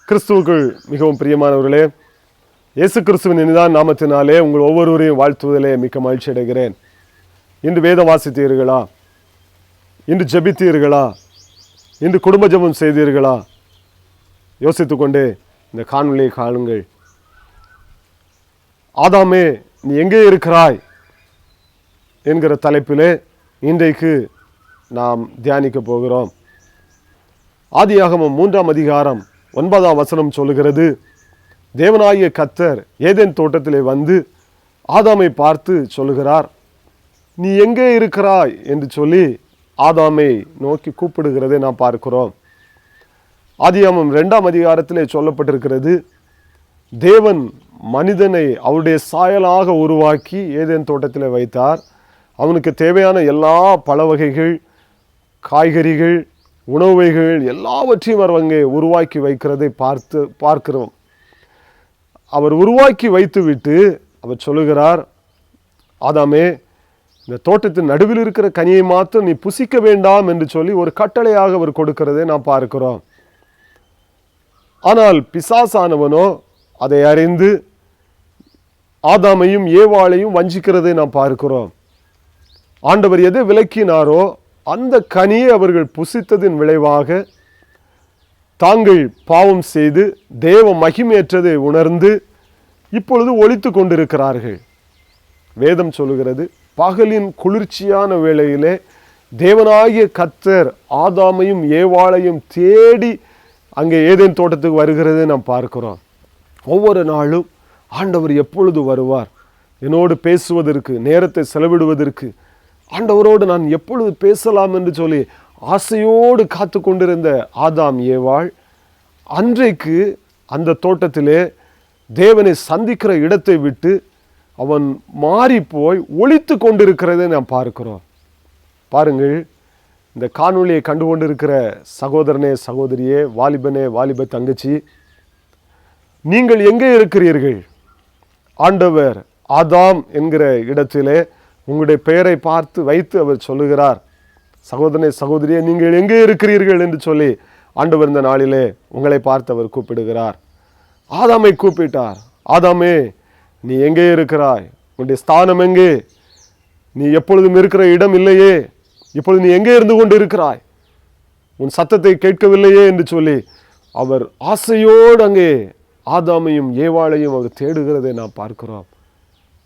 கிறிஸ்துவுக்குள் மிகவும் பிரியமானவர்களே, இயேசு கிறிஸ்துவின் இனிதான நாமத்தினாலே உங்கள் ஒவ்வொருவரையும் வாழ்த்துவதிலே மிக்க மகிழ்ச்சி அடைகிறேன். இன்று வேதம் வாசித்தீர்களா? இன்று ஜெபித்தீர்களா? இன்று குடும்ப ஜெபம் செய்தீர்களா? யோசித்துக்கொண்டே இந்த காணொளியை காணுங்கள். ஆதாமே, நீ எங்கே இருக்கிறாய் என்கிற தலைப்பிலே இன்றைக்கு நாம் தியானிக்க போகிறோம். ஆதியாகமம் 3ஆம் அதிகாரம் 9ஆம் வசனம் சொல்லுகிறது, தேவனாகிய கர்த்தர் ஏதேன் தோட்டத்திலே வந்து ஆதாமை பார்த்து சொல்லுகிறார், நீ எங்கே இருக்கிறாய் என்று சொல்லி ஆதாமை நோக்கி கூப்பிடுகிறதை நாம் பார்க்கிறோம். ஆதியாகமம் 2ஆம் அதிகாரத்திலே சொல்லப்பட்டிருக்கிறது, தேவன் மனிதனை அவருடைய சாயலாக உருவாக்கி ஏதேன் தோட்டத்தில் வைத்தார். அவனுக்கு தேவையான எல்லா பழ வகைகள், காய்கறிகள், உணவு வகைகள் எல்லாவற்றையும் அவர் அங்கே உருவாக்கி வைக்கிறதை பார்க்கிறோம். அவர் உருவாக்கி வைத்துவிட்டு அவர் சொல்லுகிறார், ஆதாமே, இந்த தோட்டத்தின் நடுவில் இருக்கிற கனியை மாத்திரம் நீ புசிக்க வேண்டாம் என்று சொல்லி ஒரு கட்டளையாக அவர் கொடுக்கிறதை நாம் பார்க்கிறோம். ஆனால் பிசாசானவனோ அதை அறிந்து ஆதாமையும் ஏவாளையும் வஞ்சிக்கிறதை நாம் பார்க்கிறோம். ஆண்டவர் எதை விலக்கினாரோ அந்த கனியை அவர்கள் புசித்ததின் விளைவாக தாங்கள் பாவம் செய்து தேவ மகிமையற்றதை உணர்ந்து இப்பொழுது ஒளித்து கொண்டிருக்கிறார்கள். வேதம் சொல்லுகிறது, பகலின் குளிர்ச்சியான வேளையிலே தேவனாகிய கர்த்தர் ஆதாமையும் ஏவாளையும் தேடி அங்கே ஏதேன் தோட்டத்துக்கு வருகிறதை நாம் பார்க்கிறோம். ஒவ்வொரு நாளும் ஆண்டவர் எப்பொழுது வருவார், என்னோடு பேசுவதற்கு, நேரத்தை செலவிடுவதற்கு, ஆண்டவரோடு நான் எப்பொழுது பேசலாம் என்று சொல்லி ஆசையோடு காத்து கொண்டிருந்த ஆதாம் ஏவாள் அன்றைக்கு அந்த தோட்டத்திலே தேவனை சந்திக்கிற இடத்தை விட்டு அவன் மாறி போய் ஒளித்து கொண்டிருக்கிறதை நாம் பார்க்கிறோம். பாருங்கள், இந்த காணொளியை கண்டு கொண்டிருக்கிற சகோதரனே, சகோதரியே, வாலிபனே, வாலிப தங்கச்சி, நீங்கள் எங்கே இருக்கிறீர்கள்? ஆண்டவர் ஆதாம் என்கிற இடத்திலே உங்களுடைய பெயரை பார்த்து வைத்து அவர் சொல்லுகிறார், சகோதரனே, சகோதரியே, நீங்கள் எங்கே இருக்கிறீர்கள் என்று சொல்லி ஆண்டவர் இந்த நாளிலே உங்களை பார்த்து அவர் கூப்பிடுகிறார். ஆதாமை கூப்பிட்டார், ஆதாமே, நீ எங்கே இருக்கிறாய்? உன்னுடைய ஸ்தானம் எங்கே? நீ எப்பொழுதும் இருக்கிற இடம் இல்லையே, இப்பொழுது நீ எங்கே இருந்து கொண்டு இருக்கிறாய்? உன் சத்தத்தை கேட்கவில்லையே என்று சொல்லி அவர் ஆசையோடு அங்கே ஆதாமையும் ஏவாளையும் அவர் தேடுகிறதை நாம் பார்க்கிறோம்.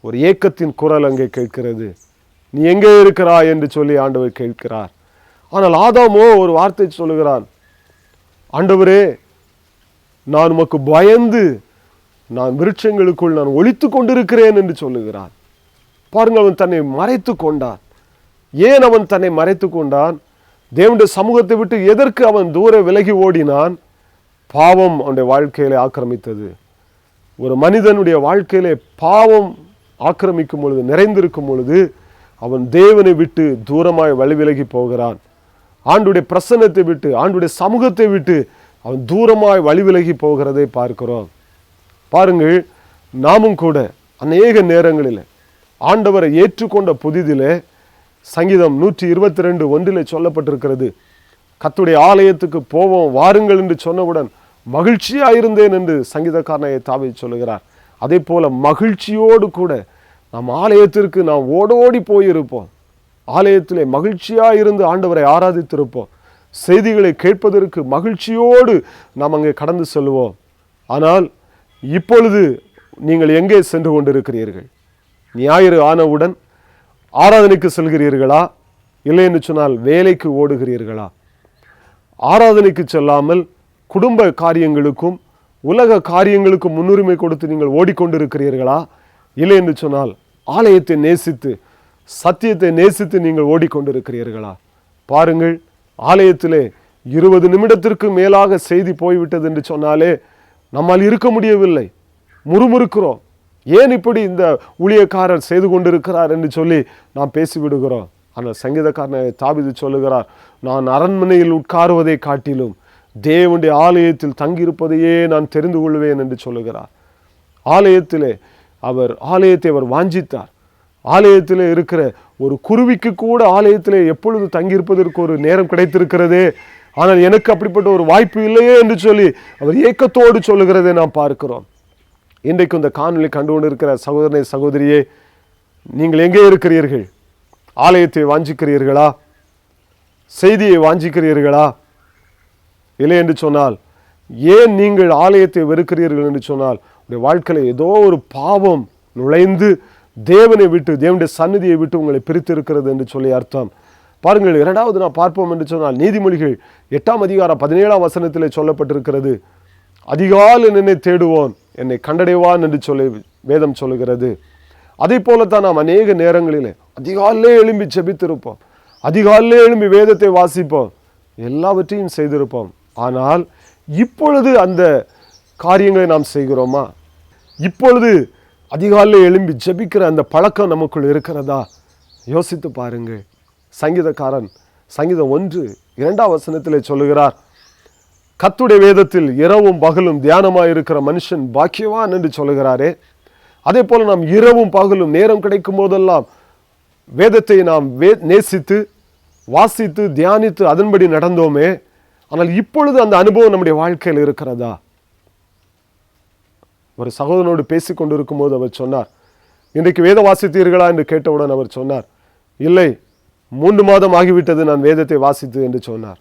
ஒரு ஏக்கத்தின் குரல் அங்கே கேட்கிறது, நீ எங்கே இருக்கிறாய் என்று சொல்லி ஆண்டவர் கேட்கிறார். ஆனால் ஆதாமோ ஒரு வார்த்தை சொல்லுகிறான், ஆண்டவரே, நான் உமக்கு பயந்து நான் விருட்சங்களுக்குள் நான் ஒளித்து கொண்டிருக்கிறேன் என்று சொல்லுகிறான். பாருங்கள், அவன் தன்னை மறைத்து கொண்டான். ஏன் அவன் தன்னை மறைத்து கொண்டான்? தேவனுடைய சமூகத்தை விட்டு எதற்கு அவன் தூர விலகி ஓடினான்? பாவம் அவனுடைய வாழ்க்கையிலே ஆக்கிரமித்தது. ஒரு மனிதனுடைய வாழ்க்கையிலே பாவம் ஆக்கிரமிக்கும் பொழுது, நிறைந்திருக்கும் பொழுது அவன் தேவனை விட்டு தூரமாய் வழி விலகி போகிறான். ஆண்டுடைய பிரசன்னத்தை விட்டு, ஆண்டுடைய சமூகத்தை விட்டு அவன் தூரமாய் வழி விலகி போகிறதை பார்க்கிறோம். பாருங்கள், நாமும் கூட அநேக நேரங்களில் ஆண்டவரை ஏற்றுக்கொண்ட புதிதிலே சங்கீதம் 122:1 சொல்லப்பட்டிருக்கிறது, கர்த்தருடைய ஆலயத்துக்கு போவோம் வாருங்கள் என்று சொன்னவுடன் மகிழ்ச்சியாயிருந்தேன் என்று சங்கீதக்காரனாகிய தாவீது சொல்லுகிறார். அதே போல மகிழ்ச்சியோடு கூட நாம் ஆலயத்திற்கு நாம் ஓடோடி போயிருப்போம். ஆலயத்திலே மகிழ்ச்சியாக இருந்து ஆண்டவரை ஆராதித்திருப்போம். செய்திகளை கேட்பதற்கு மகிழ்ச்சியோடு நாம் அங்கே கடந்து செல்வோம். ஆனால் இப்பொழுது நீங்கள் எங்கே சென்று கொண்டிருக்கிறீர்கள்? ஞாயிறு ஆனவுடன் ஆராதனைக்கு செல்கிறீர்களா? இல்லை என்று சொன்னால் வேலைக்கு ஓடுகிறீர்களா? ஆராதனைக்கு செல்லாமல் குடும்ப காரியங்களுக்கும் உலக காரியங்களுக்கும் முன்னுரிமை கொடுத்து நீங்கள் ஓடிக்கொண்டிருக்கிறீர்களா? இல்லை என்று சொன்னால் ஆலயத்தை நேசித்து, சத்தியத்தை நேசித்து நீங்கள் ஓடிக்கொண்டிருக்கிறீர்களா? பாருங்கள், ஆலயத்திலே 20 நிமிடத்திற்கு மேலாக செய்தி போய்விட்டது என்று சொன்னாலே நம்மால் இருக்க முடியவில்லை, முறுமுறுக்கிறோம். ஏன் இப்படி இந்த ஊழியக்காரர் செய்து கொண்டிருக்கிறார் என்று சொல்லி நாம் பேசிவிடுகிறோம். ஆனால் சங்கீதக்காரனாகிய தாவீது சொல்லுகிறார், நான் அரண்மனையில் உட்காருவதை காட்டிலும் தேவனுடைய ஆலயத்தில் தங்கியிருப்பதையே நான் தெரிந்து கொள்வேன் என்று சொல்லுகிறார். ஆலயத்தை அவர் வாஞ்சித்தார். ஆலயத்தில் இருக்கிற ஒரு குருவிக்கு கூட ஆலயத்தில் எப்பொழுது தங்கியிருப்பதற்கு ஒரு நேரம் கிடைத்திருக்கிறதே, ஆனால் எனக்கு அப்படிப்பட்ட ஒரு வாய்ப்பு இல்லையே என்று சொல்லி அவர் ஏக்கத்தோடு சொல்லுகிறதை நாம் பார்க்கிறோம். இன்றைக்கு இந்த காணொலி கண்டு கொண்டு இருக்கிற சகோதரனை சகோதரியே, நீங்கள் எங்கே இருக்கிறீர்கள்? ஆலயத்தை வாஞ்சிக்கிறீர்களா? செய்தியை வாஞ்சிக்கிறீர்களா? இல்லை என்று சொன்னால், ஏன் நீங்கள் ஆலயத்தை வெறுக்கிறீர்கள் என்று சொன்னால், உங்களுடைய வாழ்க்கையில் ஏதோ ஒரு பாவம் நுழைந்து தேவனை விட்டு, தேவனுடைய சந்நிதியை விட்டு உங்களை பிரித்து இருக்கிறது என்று சொல்லி அர்த்தம். பாருங்கள், இரண்டாவது நான் பார்ப்போம் என்று சொன்னால், நீதிமொழிகள் 8ஆம் அதிகாரம் 17ஆம் வசனத்திலே சொல்லப்பட்டிருக்கிறது, அதிகாலை என்னை தேடுவோன் என்னை கண்டடைவான் என்று சொல்லி வேதம் சொல்லுகிறது. அதே போலத்தான் நாம் அநேக நேரங்களிலே அதிகாலே எழும்பி ஜெபித்திருப்போம், அதிகாலே எழும்பி வேதத்தை வாசிப்போம், எல்லாவற்றையும் செய்திருப்போம். ஆனால் இப்பொழுது அந்த காரியங்களை நாம் செய்கிறோமா? இப்பொழுது அதிகாலை எழும்பி ஜெபிக்கிற அந்த பழக்கம் நமக்குள் இருக்கிறதா? யோசித்து பாருங்கள். சங்கீதக்காரன் சங்கீதம் 1:2 வசனத்திலே சொல்லுகிறார், கர்த்தருடைய வேதத்தில் இரவும் பகலும் தியானமாயிருக்கிற மனுஷன் பாக்கியவான் என்று சொல்லுகிறாரே. அதே போல நாம் இரவும் பகலும் நேரம் கிடைக்கும் போதெல்லாம் வேதத்தை நாம் நேசித்து வாசித்து தியானித்து அதன்படி நடந்தோமே. ஆனால் இப்பொழுது அந்த அனுபவம் நம்முடைய வாழ்க்கையில் இருக்கிறதா? ஒரு சகோதரனோடு பேசி கொண்டிருக்கும் போது அவர் சொன்னார், இன்றைக்கு வேதம் வாசித்தீர்களா என்று கேட்டவுடன் அவர் சொன்னார், இல்லை, 3 மாதம் ஆகிவிட்டது நான் வேதத்தை வாசித்து என்று சொன்னார்.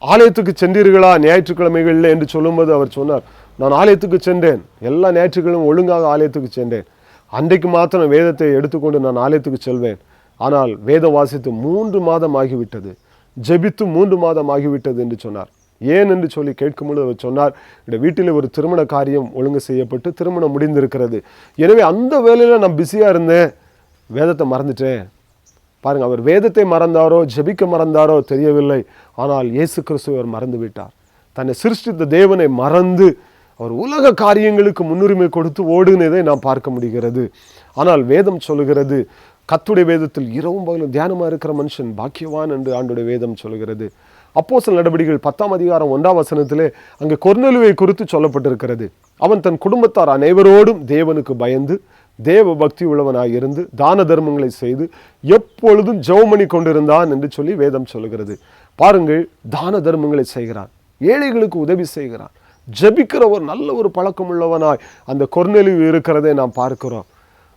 ஆலயத்துக்கு சென்றீர்களா ஞாயிற்றுக்கிழமைகளில் என்று சொல்லும்போது அவர் சொன்னார், நான் ஆலயத்துக்கு சென்றேன், எல்லா ஞாயிற்றுக்கிழமையும் ஒழுங்காக ஆலயத்துக்கு சென்றேன், அன்றைக்கு மாத்திரம் வேதத்தை எடுத்துக்கொண்டு நான் ஆலயத்துக்கு செல்வேன், ஆனால் வேதம் வாசித்து 3 மாதம் ஆகிவிட்டது, ஜெபித்து 3 மாதம் ஆகிவிட்டது என்று சொன்னார். ஏன் என்று சொல்லி கேட்கும்போது அவர் சொன்னார், இந்த வீட்டில் ஒரு திருமண காரியம் ஒழுங்கு செய்யப்பட்டு திருமணம் முடிந்திருக்கிறது, எனவே அந்த வேலையில் நான் பிஸியாக இருந்தேன், வேதத்தை மறந்துட்டேன். பாருங்கள், அவர் வேதத்தை மறந்தாரோ ஜெபிக்க மறந்தாரோ தெரியவில்லை, ஆனால் இயேசு கிறிஸ்துவை அவர் மறந்து விட்டார். தன்னை சிருஷ்டித்த தேவனை மறந்து அவர் உலக காரியங்களுக்கு முன்னுரிமை கொடுத்து ஓடுனதை நாம் பார்க்க முடிகிறது. ஆனால் வேதம் சொல்லுகிறது, கர்த்தருடைய வேதத்தில் இரவும் பகலும் தியானமாக இருக்கிற மனுஷன் பாக்கியவான் என்று ஆண்டவருடைய வேதம் சொல்லுகிறது. அப்போஸ்தலர் நடபடிகள் 10ஆம் அதிகாரம் 1ஆம் வசனத்திலே அங்கே கொர்நேலியுவை குறித்து சொல்லப்பட்டிருக்கிறது. அவன் தன் குடும்பத்தார் அனைவரோடும் தேவனுக்கு பயந்து தேவ பக்தி உள்ளவனாய் இருந்து தான தர்மங்களை செய்து எப்பொழுதும் ஜெபம் பண்ணி கொண்டிருந்தான் என்று சொல்லி வேதம் சொல்லுகிறது. பாருங்கள், தான தர்மங்களை செய்கிறான், ஏழைகளுக்கு உதவி செய்கிறான், ஜெபிக்கிற ஒரு நல்ல ஒரு பழக்கம் உள்ளவனாய் அந்த கொர்நேலியு இருக்கிறதை நாம் பார்க்கிறோம்.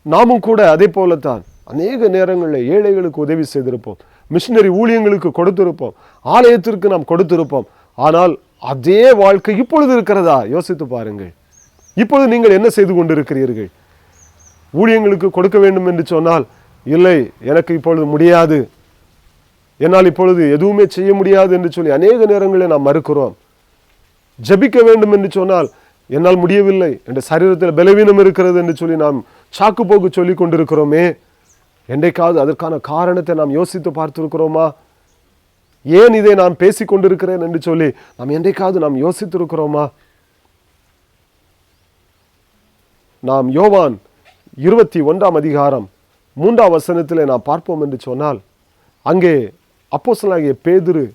நாமும் கூட அதே போலத்தான் அநேக நேரங்களில் ஏழைகளுக்கு உதவி செய்திருப்போம், மிஷினரி ஊழியங்களுக்கு கொடுத்திருப்போம், ஆலயத்திற்கு நாம் கொடுத்திருப்போம். ஆனால் அதே வாழ்க்கை இப்பொழுது இருக்கிறதா? யோசித்து பாருங்கள். இப்பொழுது நீங்கள் என்ன செய்து கொண்டிருக்கிறீர்கள்? ஊழியங்களுக்கு கொடுக்க வேண்டும் என்று சொன்னால், இல்லை, எனக்கு இப்பொழுது முடியாது, என்னால் இப்பொழுது எதுவுமே செய்ய முடியாது என்று சொல்லி அநேக நேரங்களில் நாம் மறுக்கிறோம். ஜெபிக்க வேண்டும் என்று சொன்னால், என்னால் முடியவில்லை, என்ற சரீரத்தில் பலவீனம் இருக்கிறது என்று சொல்லி நாம் சாக்கு போக்கு சொல்லி கொண்டிருக்கிறோமே. என்றைக்காவது அதற்கான காரணத்தை நாம் யோசித்து பார்த்திருக்கிறோமா? ஏன் இதை நான் பேசி கொண்டிருக்கிறேன் என்று சொல்லி நாம் என்றைக்காவது நாம் யோசித்திருக்கிறோமா? நாம் யோவான் 21ஆம் அதிகாரம் 3ஆம் வசனத்திலே நாம் பார்ப்போம் என்று சொன்னால், அங்கே அப்போஸ்தலனாகிய பேதுரு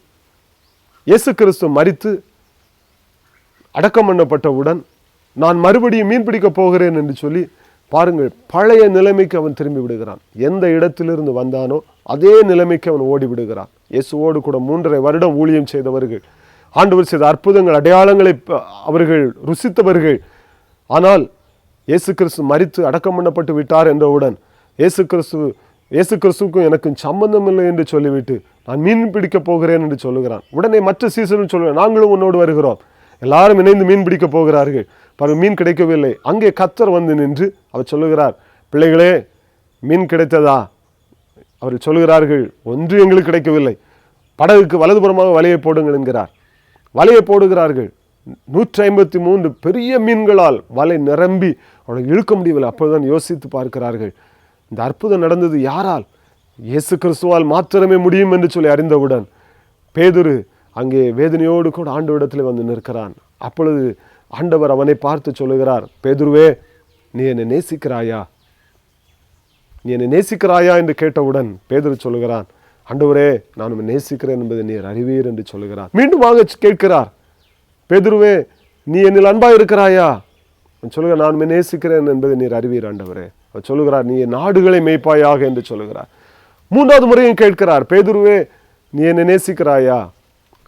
இயேசு கிறிஸ்து மரித்து அடக்கம் பண்ணப்பட்டவுடன் நான் மறுபடியும் மீன் பிடிக்க போகிறேன் என்று சொல்லி, பாருங்கள், பழைய நிலைமைக்கு அவன் திரும்பி விடுகிறான். எந்த இடத்திலிருந்து வந்தானோ அதே நிலைமைக்கு அவன் ஓடி விடுகிறான். இயேசுவோடு கூட 3.5 வருடம் ஊழியம் செய்தவர்கள், ஆண்டவர் செய்த அற்புதங்கள் அடையாளங்களை அவர்கள் ருசித்தவர்கள். ஆனால் இயேசு கிறிஸ்து மரித்து அடக்கம் பண்ணப்பட்டு விட்டார் என்றவுடன் இயேசு கிறிஸ்துவுக்கும் எனக்கும் சம்பந்தம் இல்லை என்று சொல்லிவிட்டு நான் மீன் பிடிக்க போகிறேன் என்று சொல்லுகிறான். உடனே மற்ற சீசனும் சொல்லுவேன், நாங்களும் உன்னோடு வருகிறோம். எல்லாரும் இணைந்து மீன் பிடிக்க போகிறார்கள். பாருங்கள், மீன் கிடைக்கவில்லை. அங்கே கர்த்தர் வந்து நின்று அவர் சொல்லுகிறார், பிள்ளைகளே, மீன் கிடைத்ததா? அவர்கள் சொல்லுகிறார்கள், ஒன்று எங்களுக்கு கிடைக்கவில்லை, படகுக்கு வலதுபுறமாக வலையை போடுங்கள் என்கிறார். வலையை போடுகிறார்கள். 153 பெரிய மீன்களால் வலை நிரம்பி அவளை இழுக்க முடியவில்லை. அப்போதுதான் யோசித்து பார்க்கிறார்கள், இந்த அற்புதம் நடந்தது யாரால்? இயேசு கிறிஸ்துவால் மாத்திரமே முடியும் என்று சொல்லி அறிந்தவுடன் பேதுரு அங்கே வேதனையோடு கூட ஆண்டவரிடத்தில் வந்து நிற்கிறான். அப்பொழுது ஆண்டவர் அவனை பார்த்து சொல்லுகிறார், பேதுருவே, நீ என்னை நேசிக்கிறாயா? நீ என்னை நேசிக்கிறாயா என்று கேட்டவுடன் பேதுரு சொல்லுகிறான், ஆண்டவரே, நான் உம்மை நேசிக்கிறேன் என்பதை நீர் அறிவீர் என்று சொல்லுகிறார். மீண்டுமாக கேட்கிறார், பேதுருவே, நீ என்னில் அன்பாக இருக்கிறாயா? சொல்லுகிறார், நான் உம்மை நேசிக்கிறேன் என்பதை நீர் அறிவீர் ஆண்டவரே. அவர் சொல்லுகிறார், நீ நாடுகளை மேய்ப்பாயாக என்று சொல்லுகிறார். 3வது முறையும் கேட்கிறார், பேதுருவே, நீ என்னை நேசிக்கிறாயா?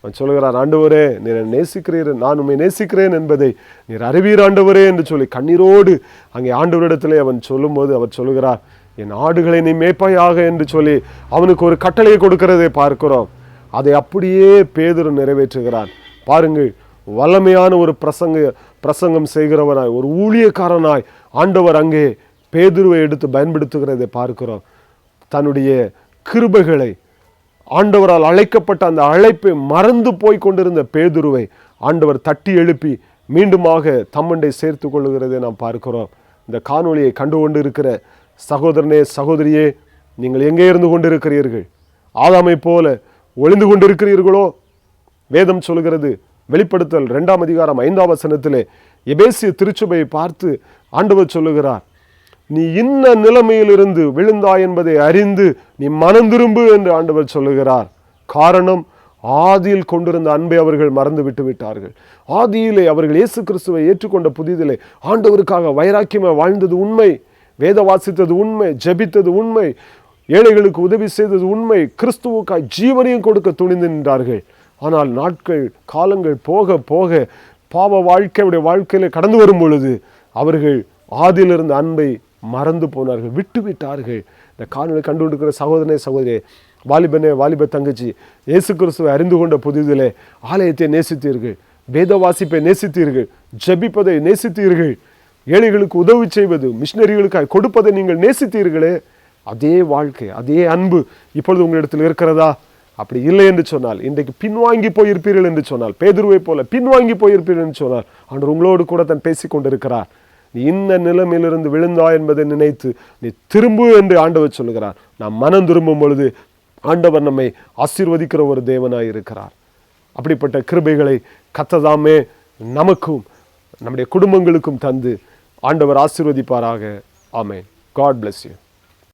அவன் சொல்லுகிறான், ஆண்டவரே நீர் நேசிக்கிறீர், நான் உம்மை நேசிக்கிறேன் என்பதை நீர் அறிவீர் ஆண்டவரே என்று சொல்லி கண்ணீரோடு அங்கே ஆண்டவரிடத்திலே அவன் சொல்லும்போது அவர் சொல்லுகிறார், என் ஆடுகளை நீ மேய்ப்பாயாக என்று சொல்லி அவனுக்கு ஒரு கட்டளையை கொடுக்கிறதை பார்க்கிறோம். அதை அப்படியே பேதுரு நிறைவேற்றுகிறான். பாருங்கள், வல்லமையான ஒரு பிரசங்கம் செய்கிறவனாய், ஒரு ஊழியக்காரனாய் ஆண்டவர் அங்கே பேதுருவை எடுத்து பயன்படுத்துகிறதை பார்க்கிறோம். தன்னுடைய கிருபைகளை, ஆண்டவரால் அழைக்கப்பட்ட அந்த அழைப்பை மறந்து போய் கொண்டிருந்த பேதுருவை ஆண்டவர் தட்டி எழுப்பி மீண்டுமாக தம்மண்டை சேர்த்து கொள்ளுகிறதை நாம் பார்க்கிறோம். இந்த காணொளியை கண்டு கொண்டு இருக்கிற சகோதரனே, சகோதரியே, நீங்கள் எங்கே இருந்து கொண்டிருக்கிறீர்கள்? ஆதாமை போல ஒளிந்து கொண்டிருக்கிறீர்களோ? வேதம் சொல்கிறது, வெளிப்படுத்தல் 2ஆம் அதிகாரம் 5ஆம் வசனத்திலே எபேசிய திருச்சபையை பார்த்து ஆண்டவர் சொல்லுகிறார், நீ இன்ன நிலைமையிலிருந்து விழுந்தாய் என்பதை அறிந்து நீ மனம் திரும்பு என்று ஆண்டவர் சொல்லுகிறார். காரணம், ஆதியில் கொண்டிருந்த அன்பை அவர்கள் மறந்து விட்டு விட்டார்கள். ஆதியிலே அவர்கள் இயேசு கிறிஸ்துவை ஏற்றுக்கொண்ட புதிதிலே ஆண்டவருக்காக வைராக்கியமாக வாழ்ந்தது உண்மை, வேத வாசித்தது உண்மை, ஜெபித்தது உண்மை, ஏழைகளுக்கு உதவி செய்தது உண்மை, கிறிஸ்துவுக்காய் ஜீவனையும் கொடுக்க துணிந்து நின்றார்கள். ஆனால் நாட்கள் காலங்கள் போக போக பாவ வாழ்க்கையுடைய வாழ்க்கையில கடந்து வரும் பொழுது அவர்கள் ஆதியிலிருந்த அன்பை மறந்து போனார்கள், விட்டு விட்டார்கள். இந்த காணொளி கண்டு கொண்டிருக்கிற சகோதரனே, சகோதரியே, வாலிபனே, வாலிப தங்கச்சி, இயேசு கிறிஸ்துவை அறிந்து கொண்ட புதிதிலே ஆலயத்தை நேசித்தீர்கள், வேத வாசிப்பை நேசித்தீர்கள், ஜெபிப்பதை நேசித்தீர்கள், ஏழைகளுக்கு உதவி செய்வது, மிஷினரிகளுக்காக கொடுப்பதை நீங்கள் நேசித்தீர்களே. அதே வாழ்க்கை, அதே அன்பு இப்பொழுது உங்களிடத்தில் இருக்கிறதா? அப்படி இல்லை என்று சொன்னால், இன்றைக்கு பின்வாங்கி போயிருப்பீர்கள் என்று சொன்னால், பேதுருவை போல பின்வாங்கி போயிருப்பீர்கள் என்று சொன்னால், ஆண்டவர் உங்களோடு கூட தான் பேசி கொண்டிருக்கிறார். நீ இன்ன நிலைமையிலிருந்து விழுந்தா என்பதை நினைத்து நீ திரும்பு என்று ஆண்டவர் சொல்லுகிறார். நாம் மனம் திரும்பும் பொழுது ஆண்டவர் நம்மை ஆசீர்வதிக்கிற ஒரு தேவனாய் இருக்கிறார். அப்படிப்பட்ட கிருபைகளை கர்த்தர் நமக்கும் நம்முடைய குடும்பங்களுக்கும் தந்து ஆண்டவர் ஆசீர்வதிப்பாராக. ஆமென். God bless you.